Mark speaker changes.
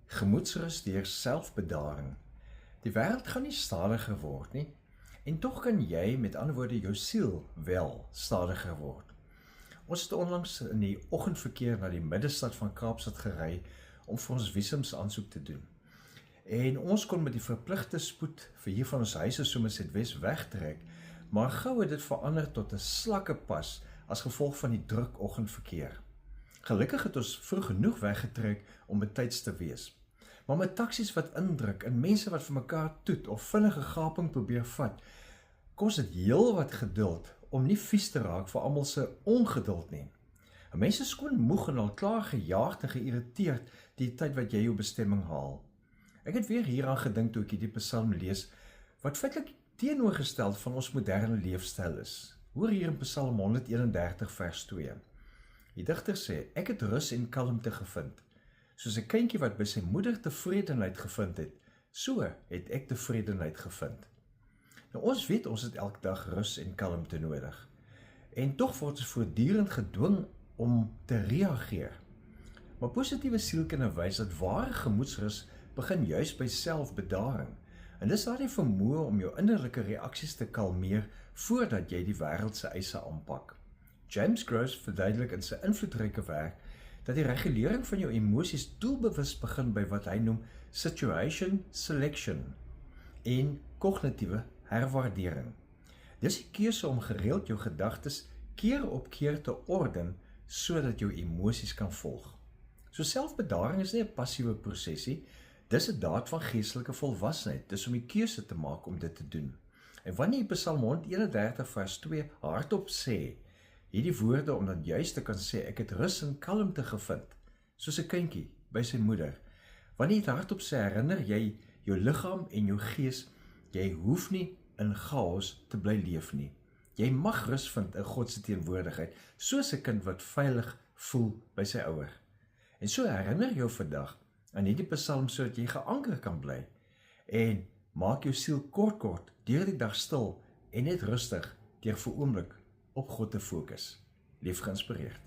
Speaker 1: Gemoedsrus deur selfbedaring. Die wêreld gaan nie stadiger word nie, en tog kan jy, met ander woorde, jou siel wel stadiger word. Ons het onlangs in die oggendverkeer na die middestad van Kaapstad gery om vir ons visums aansoek te doen. En ons kon met die verpligte spoed vir hier van ons huise Somerset-Wes wegtrek, maar gou het dit verander tot 'n slakkepas as gevolg van die druk oggendverkeer. Gelukkig het ons vroeg genoeg weggetrek om betyds te wees. Maar met taksies wat indruk en mense wat vir mekaar toet of vinnige gaping probeer vat, kos dit heel wat geduld om nie vies te raak vir almal se ongeduld nie. Mense is skoon moeg en al klaar gejaagd en geïrriteerd die tyd wat jy jou bestemming haal. Ek het weer hieraan gedink toe ek hierdie psalm lees, wat feitelik teenoorgestel van ons moderne leefstyl is. Hoor hier in Psalm 131 vers 2. Die digter sê, ek het rus en kalmte gevind. Soos 'n kindjie wat by sy moeder tevredenheid gevind het, so het ek tevredenheid gevind. Nou ons weet ons het elke dag rus en kalmte nodig. En tog word ons voortdurend gedwing om te reageer. Maar positiewe sielkunde wys dat ware gemoedsrus begin juis by selfbedaring. En dis daardie vermoë om jou innerlike reaksies te kalmeer voordat jy die wêreld se eise aanpak. James Gross verduidelik in sy invloedryke werk dat die regulering van jou emosies doelbewus begin by wat hy noem situation selection en kognitiewe herwaardering. Dis die keuse om gereeld jou gedagtes keer op keer te orden sodat jou emosies kan volg. So selfbedaring is nie 'n passiewe prosesie, dis 'n daad van geestelike volwassenheid, dis om die keuse te maak om dit te doen. En wanneer jy Psalm 131 vers 2 hardop sê, hierdie woorde om dan juist te kan sê, ek het rus en kalmte gevind, soos 'n kindjie by sy moeder. Wanneer jy dit hardop sê, herinner jy jou liggaam en jou gees, jy hoef nie in chaos te bly leef nie. Jy mag rus vind in God se teenwoordigheid, soos 'n kind wat veilig voel by sy ouer. En so herinner jou vandag aan hierdie psalm sodat jy geanker kan bly en maak jou siel kort deur die dag stil en net rustig deur vir oomblik op God te fokus. Leef geïnspireerd.